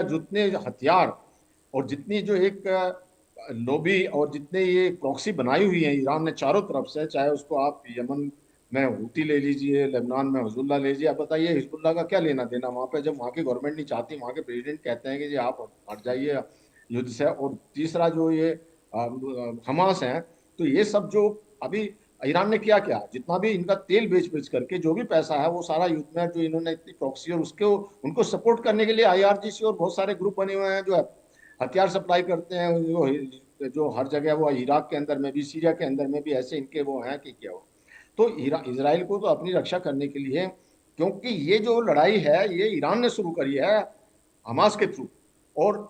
जितने हथियार और जितनी जो एक लोबी और जितने ये प्रॉक्सी बनाई हुई है ईरान ने चारों तरफ से, चाहे उसको आप यमन में हूती ले लीजिए, लेबनान में हिजबुल्लाह ले लीजिए। आप बताइए हिजबुल्लाह का क्या लेना देना वहां पे, जब वहां की गवर्नमेंट नहीं चाहती, वहां के प्रेसिडेंट कहते हैं कि जी आप हट जाइए युद्ध से। और तीसरा जो ये हमास है, तो ये सब जो अभी ईरान ने किया क्या, जितना भी इनका तेल बेच बेच करके जो भी पैसा है वो सारा युद्ध में, जो इन्होंने इतनी प्रॉक्सी और उसके उनको सपोर्ट करने के लिए आईआरजीसी और बहुत सारे ग्रुप बने हुए हैं जो हथियार सप्लाई करते हैं, जो हर जगह, वो इराक के अंदर में भी, सीरिया के अंदर में भी ऐसे इनके वो हैं कि क्या हो। तो इसराइल को तो अपनी रक्षा करने के लिए, क्योंकि ये जो लड़ाई है ये ईरान ने शुरू करी है हमास के थ्रू। और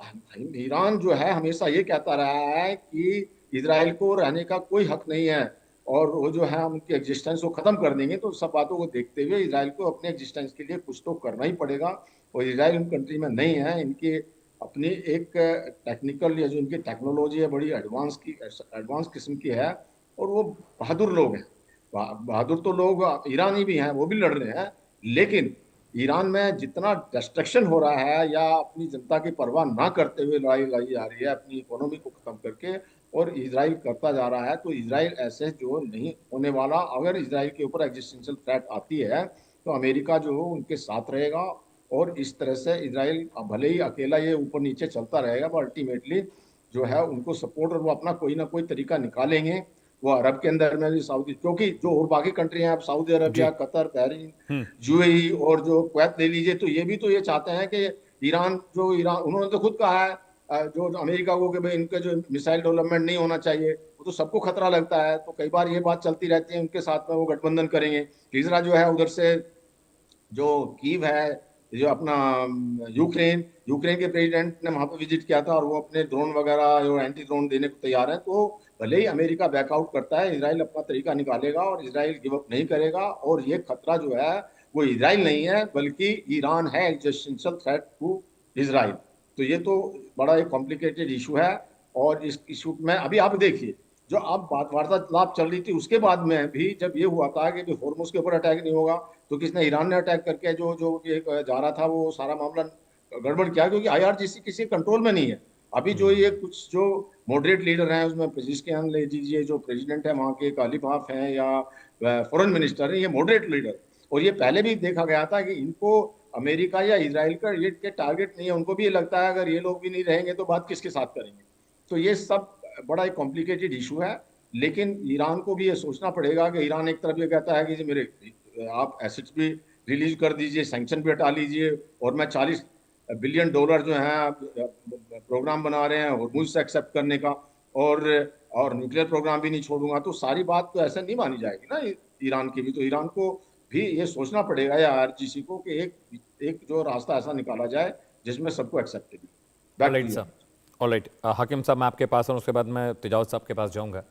ईरान जो है हमेशा ये कहता रहा है कि इसराइल को रहने का कोई हक नहीं है, और वो जो है उनकी एग्जिस्टेंस को खत्म कर देंगे। तो सब बातों को देखते हुए इसराइल को अपने एग्जिस्टेंस के लिए कुछ तो करना ही पड़ेगा। और इसराइल उन कंट्री में नहीं है, इनकी अपनी एक टेक्निकल या जो इनकी टेक्नोलॉजी है बड़ी एडवांस किस्म की है। और वो बहादुर लोग हैं। बहादुर तो लोग ईरानी भी हैं, वो भी लड़ रहे हैं। लेकिन ईरान में जितना डिस्ट्रक्शन हो रहा है, या अपनी जनता की परवाह ना करते हुए लड़ाई लड़ी जा रही है अपनी इकोनॉमी को खत्म करके, और इसराइल करता जा रहा है, तो इसराइल ऐसे जो नहीं होने वाला। अगर इसराइल के ऊपर एग्जिस्टेंशियल थ्रेट आती है तो अमेरिका जो है उनके साथ रहेगा। और इस तरह से इसराइल भले ही अकेला ये ऊपर नीचे चलता रहेगा, पर अल्टीमेटली जो है उनको सपोर्ट, और वो अपना कोई ना कोई तरीका निकालेंगे। वो अरब के अंदर में भी सऊदी, क्योंकि जो और बाकी कंट्री हैं, आप सऊदी अरबिया, जी। कतर, बहरीन, हम्म। यूएई और जो कुवैत ले लीजिए, तो ये भी तो ये चाहते हैं कि ईरान उन्होंने तो खुद कहा है जो अमेरिका को, कि भाई इनके जो मिसाइल डेवलपमेंट नहीं होना चाहिए। वो तो सबको खतरा लगता है, तो कई बार ये बात चलती रहती है उनके साथ में वो गठबंधन करेंगे। तीसरा जो है उधर से जो कीव है, जो अपना यूक्रेन यूक्रेन के प्रेसिडेंट ने वहां पर विजिट किया था, और वो अपने ड्रोन वगैरह जो एंटी ड्रोन देने को तैयार है। तो भले ही अमेरिका बैकआउट करता है, इसराइल अपना तरीका निकालेगा और इसराइल गिव अप नहीं करेगा। और ये खतरा जो है वो इसराइल नहीं है, बल्कि ईरान है एग्जिस्टेंशियल थ्रेट टू इसराइल। तो ये तो बड़ा एक कॉम्प्लिकेटेड इशू है। और इस इशू में अभी आप देखिए, जो अब बात वार्तालाप चल रही थी उसके बाद में भी, जब ये हुआ था कि होर्मुज के ऊपर अटैक नहीं होगा, तो किसने, ईरान ने अटैक करके जो जो ये जा रहा था वो सारा मामला गड़बड़ किया, क्योंकि आईआरजीसी किसी कंट्रोल में नहीं है। अभी जो ये कुछ जो मॉडरेट लीडर हैं उसमें पेजिशकियान ले लीजिए, जो प्रेसिडेंट है वहाँ के, कालीबाफ हैं, या फॉरेन मिनिस्टर है, ये मॉडरेट लीडर। और ये पहले भी देखा गया था कि इनको अमेरिका या इसराइल का ये के टारगेट नहीं है। उनको भी ये लगता है अगर ये लोग भी नहीं रहेंगे तो बात किसके साथ करेंगे। तो ये सब बड़ा एक कॉम्प्लिकेटेड इशू है। लेकिन ईरान को भी ये सोचना पड़ेगा कि ईरान एक तरफ ये कहता है कि जी मेरे आप एसेट्स भी रिलीज कर दीजिए, सैंक्शन भी हटा लीजिए, और मैं $40 बिलियन जो है प्रोग्राम बना रहे हैं और मुझसे एक्सेप्ट करने का, और न्यूक्लियर प्रोग्राम भी नहीं छोड़ूंगा। तो सारी बात तो ऐसे नहीं मानी जाएगी ना ईरान की भी। तो ईरान को भी ये सोचना पड़ेगा, या आरजीसी को, कि एक एक जो रास्ता ऐसा निकाला जाए जिसमें सबको acceptable. Back alright to you. साहब। ऑलराइट हाकिम साहब, मैं आपके पास और उसके बाद मैं तिजावत साहब के पास जाऊंगा।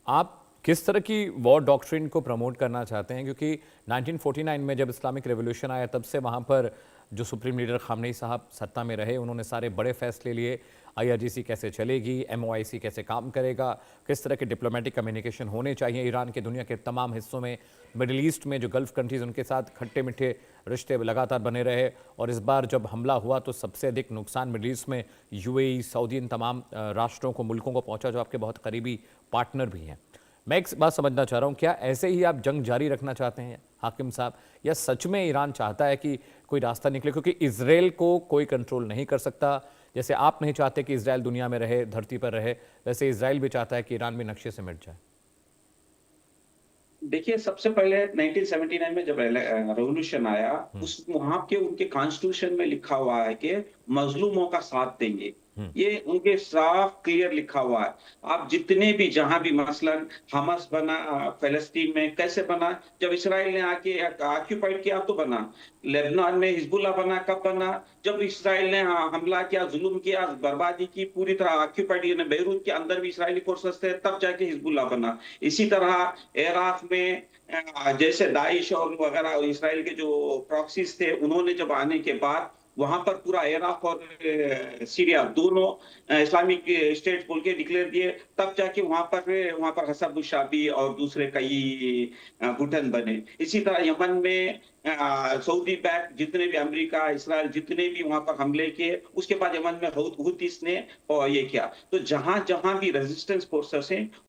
आप किस तरह की वॉर डॉक्ट्रिन को प्रमोट करना चाहते हैं, क्योंकि 1949 में जब इस्लामिक रेवोल्यूशन आया तब से वहाँ पर जो सुप्रीम लीडर खामनेई साहब सत्ता में रहे, उन्होंने सारे बड़े फैसले लिए। आईआरजीसी कैसे चलेगी, एमओआईसी कैसे काम करेगा, किस तरह के डिप्लोमेटिक कम्युनिकेशन होने चाहिए ईरान के दुनिया के तमाम हिस्सों में, मिडिल ईस्ट में जो गल्फ़ कंट्रीज़ उनके साथ खट्टे मीठे रिश्ते लगातार बने रहे। और इस बार जब हमला हुआ तो सबसे अधिक नुकसान मिडिल ईस्ट में यूएई, सऊदी, इन तमाम राष्ट्रों को, मुल्कों को पहुंचा जो आपके बहुत करीबी पार्टनर भी हैं। मैं एक बात समझना चाह रहा हूँ, क्या ऐसे ही आप जंग जारी रखना चाहते हैं हाकिम साहब, या सच में ईरान चाहता है कि कोई रास्ता निकले, क्योंकि इजराइल को कोई कंट्रोल नहीं कर सकता। जैसे आप नहीं चाहते कि इजराइल दुनिया में रहे, धरती पर रहे, वैसे इजराइल भी चाहता है कि ईरान भी नक्शे से मिट जाए। देखिए, सबसे पहले 1979 में जब रेवोल्यूशन आया, हम्म। उस वहां के उनके कॉन्स्टिट्यूशन में लिखा हुआ है कि मजलूमों का साथ देंगे। हम्म। ये उनके साफ क्लियर लिखा हुआ है। आप जितने भी जहां भी, मसलन हमास बना फिलिस्तीन में, कैसे बना, जब इसराइल ने आके ऑक्यूपाइड किया तो बना। लेबनान में हिजबुल्लाह बना, कब बना, जब इसराइल ने हमला किया, जुल्म किया, बर्बादी की, पूरी तरह ऑक्यूपाइड, यानी बेरूत के अंदर भी इसराइली फोर्सेस थे, तब जाके हिजबुल्लाह बना। इसी तरह इराक में जैसे दाइश और वगैरह, इसराइल के जो प्रॉक्सीज थे, उन्होंने जब आने के बाद वहां पर पूरा इराक और सीरिया दोनों इस्लामिक स्टेट बोल के डिक्लेयर किए, तब जाके वहां पर हसन शाबी और दूसरे कई घुटन बने। इसी तरह यमन में सऊदी बैक जितने भी अमेरिका, इसराइल जितने भी वहां पर हमले किए, उसके बाद यमन में हूतीस ने और ये किया। तो जहां जहां भी रेजिस्टेंस फोर्सेस हैं